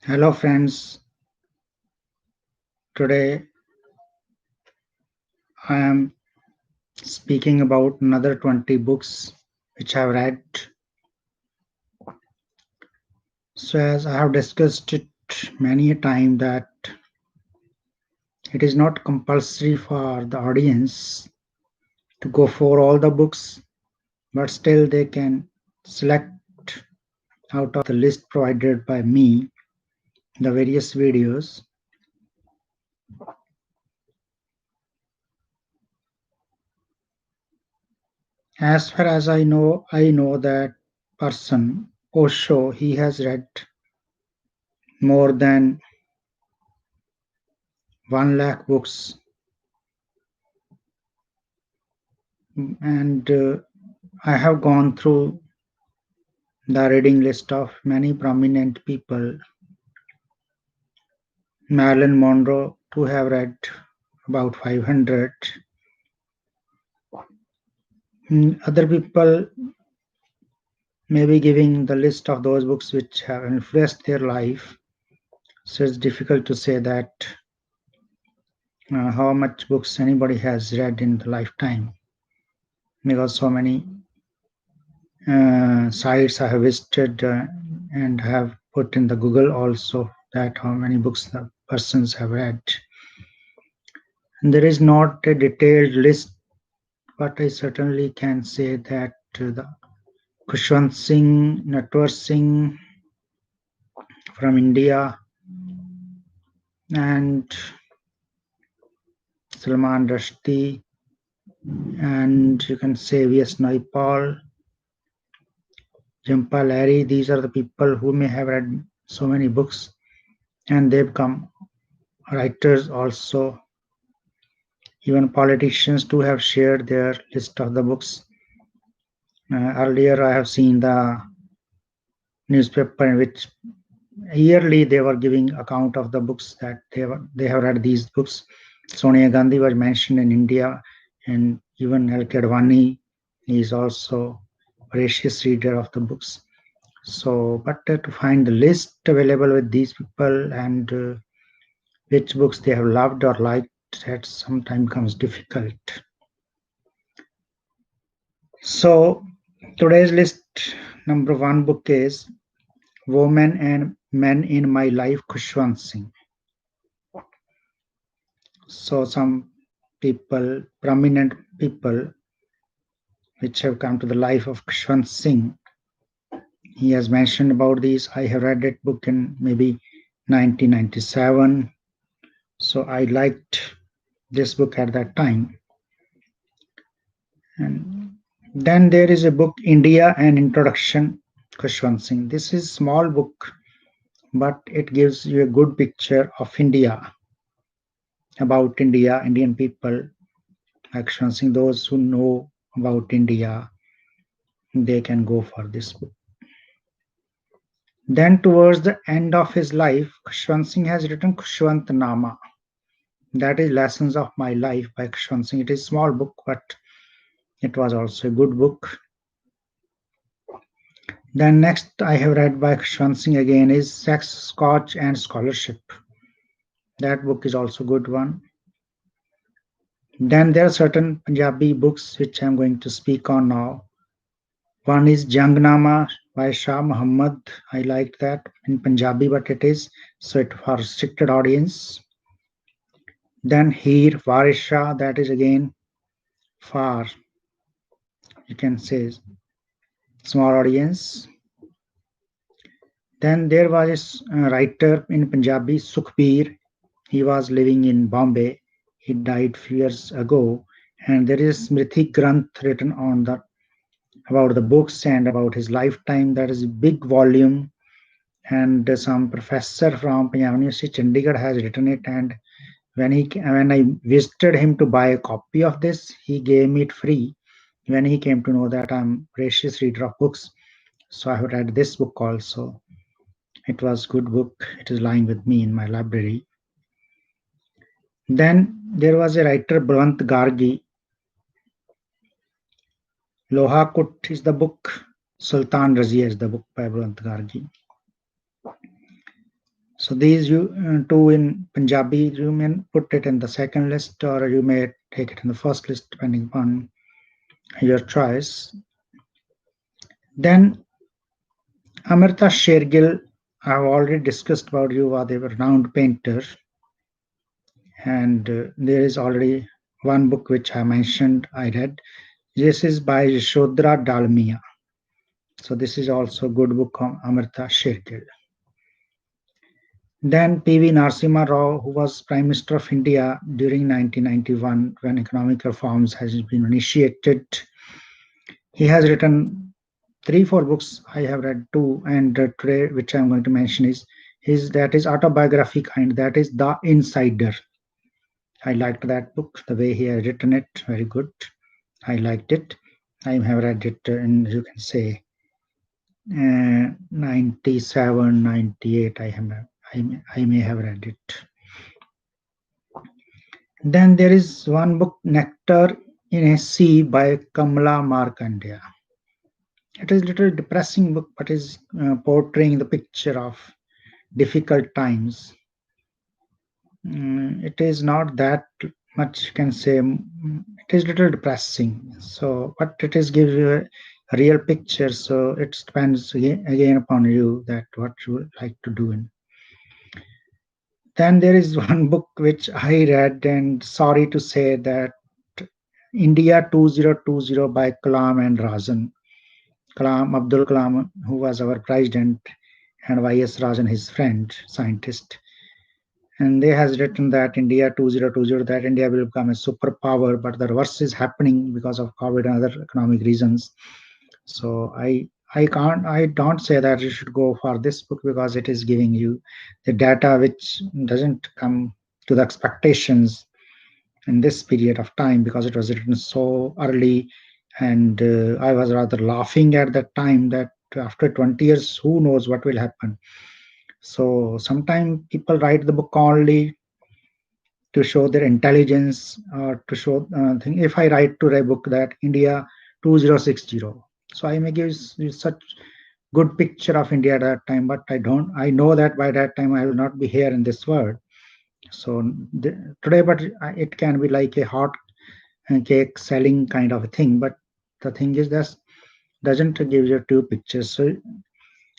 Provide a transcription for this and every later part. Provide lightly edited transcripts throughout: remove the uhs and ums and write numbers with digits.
Hello friends, today I am speaking about another 20 books which I have read. So as I have discussed it many a time that it is not compulsory for the audience to go for all the books, but still they can select out of the list provided by me the various videos. As far as I know that person Osho, he has read more than 1 lakh books, and I have gone through the reading list of many prominent people. Marilyn Monroe to have read about 500. Other people may be giving the list of those books which have influenced their life. So it's difficult to say that how much books anybody has read in the lifetime, because so many sites I have visited and have put in the Google also that how many books the persons have read. And there is not a detailed list, but I certainly can say that the Khushwant Singh, Natwar Singh from India, and Salman Rushdie, and you can say V.S. Naipaul, Jhumpa Lahiri. These are the people who may have read so many books, and they become writers also. Even politicians too have shared their list of the books. Earlier, I have seen the newspaper in which yearly they were giving account of the books that they have read these books. Sonia Gandhi was mentioned in India, and even L.K. Advani is also a voracious reader of the books. So, but to find the list available with these people and which books they have loved or liked, that sometimes becomes difficult. So, today's list number 1 book is Women and Men in My Life, Khushwant Singh. So some people, prominent people, which have come to the life of Khushwant Singh, he has mentioned about these. I have read that book in maybe 1997. So I liked this book at that time. And then there is a book, India, an Introduction, Khushwant Singh. This is a small book, but it gives you a good picture of India, about India, Indian people. Khushwant Singh, those who know about India, they can go for this book. Then towards the end of his life, Khushwant Singh has written Khushwant Nama. That is Lessons of My Life by Khushwant Singh. It is a small book, but it was also a good book. Then next I have read by Khushwant Singh again is Sex, Scotch and Scholarship. That book is also a good one. Then there are certain Punjabi books which I am going to speak on now. One is Jangnama by Shah Muhammad. I liked that in Punjabi, but it is so it for restricted audience. Then Heer Waris Shah, that is again for, you can say, small audience. Then there was a writer in Punjabi, Sukhbir. He was living in Bombay. He died few years ago. And there is Smriti Granth written on the about the books and about his lifetime. That is a big volume. And some professor from Punjab University, Chandigarh, has written it. And when I visited him to buy a copy of this, he gave me it free. When he came to know that I'm a voracious reader of books, so I have read this book also. It was a good book. It is lying with me in my library. Then there was a writer, Balwant Gargi. Loha Kut is the book. Sultan Razia is the book by Balwant Gargi. So these two in Punjabi, you may put it in the second list or you may take it in the first list depending upon your choice. Then Amartya Shergill, I've already discussed about you, are the renowned painter. And there is already one book which I mentioned, I read. This is by Yashodhara Dalmia. So this is also a good book on Amartya Shergill. Then P.V. Narasimha Rao, who was Prime Minister of India during 1991 when economic reforms has been initiated. He has written 3-4 books. I have read 2, and today which I'm going to mention is his that is autobiography kind, that is The Insider. I liked that book, the way he has written it, very good. I liked it. I have read it in, you can say, 97, 98. I may have read it. Then there is one book, Nectar in a Sea by Kamala Markandeya. It is a little depressing book, but is portraying the picture of difficult times. It is not that much, you can say, it is a little depressing. So, but it is gives you a real picture. So it depends again upon you that what you would like to do. Then there is one book which I read, and sorry to say that India 2020 by Kalam and Rajan. Kalam, Abdul Kalam, who was our president, and Y.S. Rajan, his friend, scientist. And they has written that India 2020, that India will become a superpower, but the reverse is happening because of COVID and other economic reasons. So I don't say that you should go for this book because it is giving you the data which doesn't come to the expectations in this period of time because it was written so early, and I was rather laughing at that time that after 20 years, who knows what will happen. So sometimes people write the book only to show their intelligence or to show thing. If I write to a book that India 2060, so I may give you such good picture of India at that time, but I know that by that time I will not be here in this world. So today, but it can be like a hot cake selling kind of a thing. But the thing is that doesn't give you two pictures. So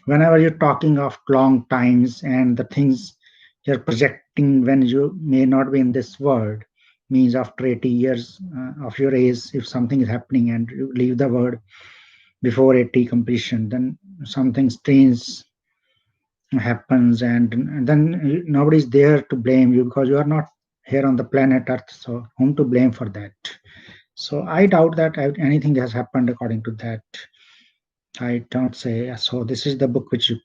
whenever you're talking of long times and the things you're projecting when you may not be in this world, means after 80 years of your age, if something is happening and you leave the world before 80 completion, then something strange happens, and then nobody's there to blame you because you are not here on the planet Earth. So whom to blame for that? So I doubt that anything has happened according to that. I don't say. So this is the book which you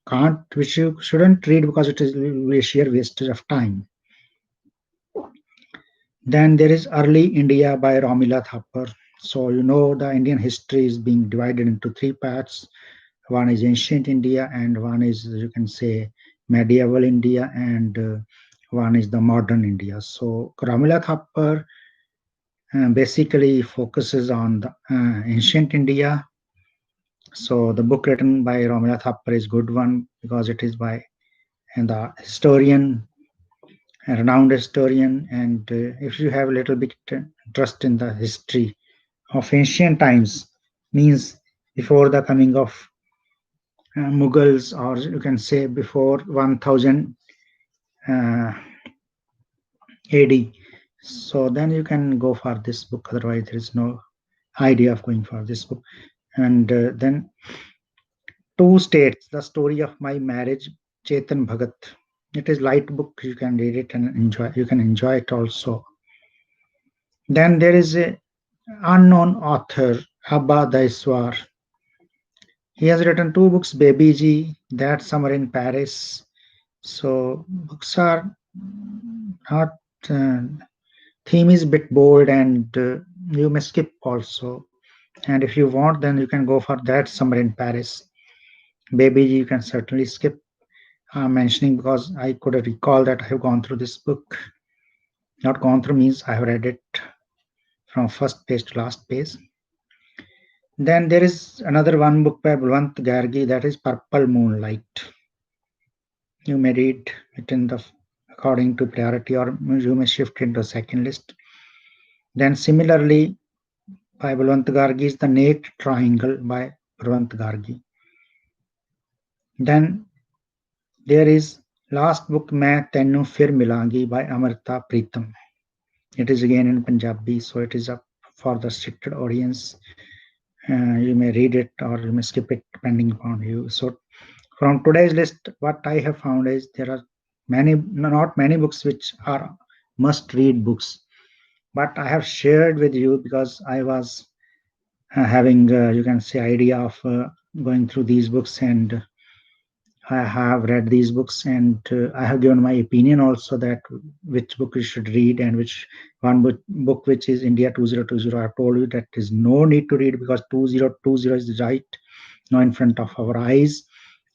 shouldn't read because it is a sheer wastage of time. Then there is Early India by Romila Thapar. So you know the Indian history is being divided into 3 parts. One is ancient India, and one is, you can say, medieval India, and one is the modern India. So Romila Thapar basically focuses on the ancient India. So the book written by Romila Thapar is good one because it is by the historian, a renowned historian. And if you have a little bit interest in the history of ancient times, means before the coming of Mughals, or you can say before 1000 AD. So then you can go for this book. Otherwise, there is no idea of going for this book. And then Two States, the story of my marriage, Chetan Bhagat. It is light book. You can read it and enjoy. You can enjoy it also. Then there is a unknown author, Abba Daiswar. He has written 2 books, Baby Ji, That Summer in Paris. So books are not, theme is a bit bold, and you may skip also. And if you want, then you can go for That Summer in Paris. Baby Ji, you can certainly skip. Mentioning because I could recall that I have gone through this book. Not gone through means I have read it from first page to last page. Then there is another one book by Balwant Gargi, that is Purple Moonlight. You may read it in the according to priority, or you may shift into second list. Then similarly, by Balwant Gargi is The Naked Triangle by Balwant Gargi. Then there is last book Main Tenu Fir Milangi by Amrita Pritam. It is again in Punjabi, so it is up for the restricted audience. You may read it or you may skip it depending upon you. So from today's list, what I have found is there are not many books which are must-read books, but I have shared with you because I was having, you can say, idea of going through these books, and I have read these books, and I have given my opinion also that which book you should read, and which one book which is India 2020. I have told you that there is no need to read because 2020 is right now in front of our eyes.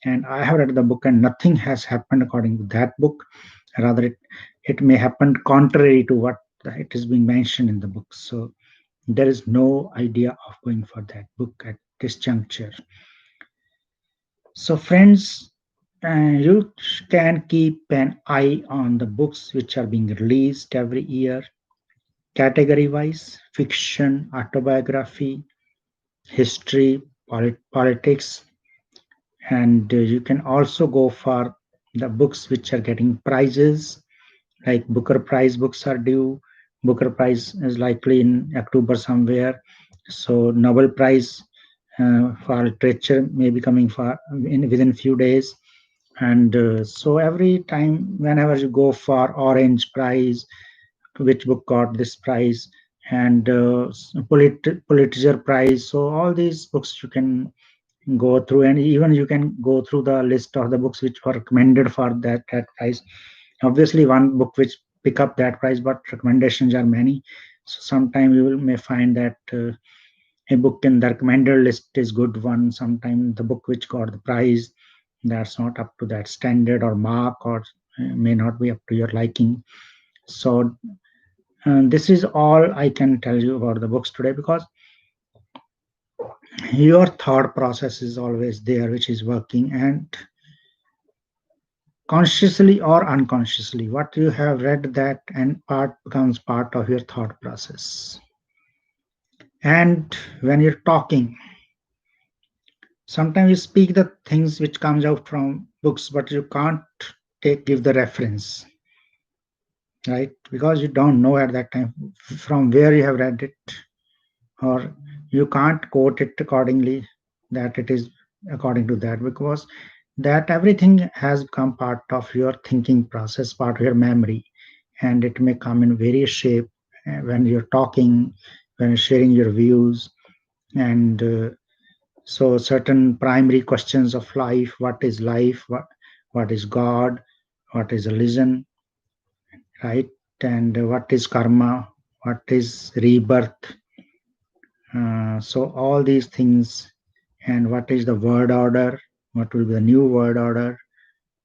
And I have read the book, and nothing has happened according to that book. Rather, it may happen contrary to what it is being mentioned in the book. So there is no idea of going for that book at this juncture. So, friends, you can keep an eye on the books which are being released every year, category wise: fiction, autobiography, history, politics, and you can also go for the books which are getting prizes, like Booker Prize books are due. Booker Prize is likely in October somewhere. So Nobel Prize for literature may be coming within few days. And so every time, whenever you go for Orange Prize, which book got this prize, and Pulitzer Prize. So all these books you can go through, and even you can go through the list of the books which were recommended for that prize. Obviously, one book which pick up that prize, but recommendations are many. So sometime you may find that a book in the recommended list is good one. Sometimes the book which got the prize, that's not up to that standard or mark, or may not be up to your liking. So this is all I can tell you about the books today, because your thought process is always there, which is working, and consciously or unconsciously, what you have read, that and part becomes part of your thought process. And when you're talking, sometimes you speak the things which comes out from books, but you can't give the reference, right? Because you don't know at that time from where you have read it, or you can't quote it accordingly that it is according to that, because that everything has become part of your thinking process, part of your memory, and it may come in various shape when you're talking, when you're sharing your views. And so certain primary questions of life: what is life, what is God, what is religion, right? And what is karma, what is rebirth, so all these things, and what is the word order, what will be the new word order.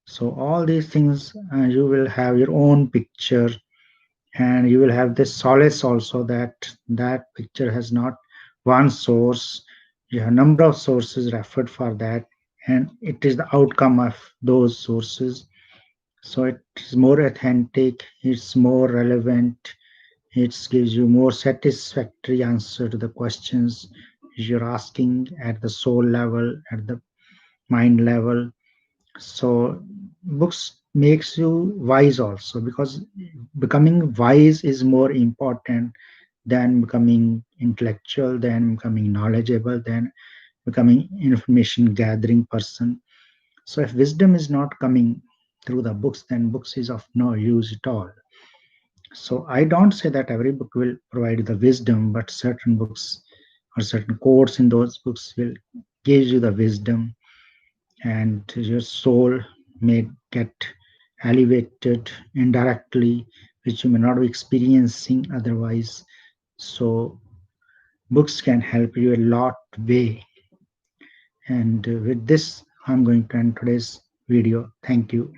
So all these things, you will have your own picture, and you will have this solace also that that picture has not one source. You have a number of sources referred for that, and it is the outcome of those sources. So it is more authentic, it's more relevant, it gives you more satisfactory answer to the questions you're asking at the soul level, at the mind level. So books makes you wise also, because becoming wise is more important than becoming intellectual, than becoming knowledgeable, than becoming information gathering person. So if wisdom is not coming through the books, then books is of no use at all. So I don't say that every book will provide you the wisdom, but certain books or certain quotes in those books will give you the wisdom, and your soul may get elevated indirectly, which you may not be experiencing otherwise. So books can help you a lot way. And with this, I'm going to end today's video. Thank you.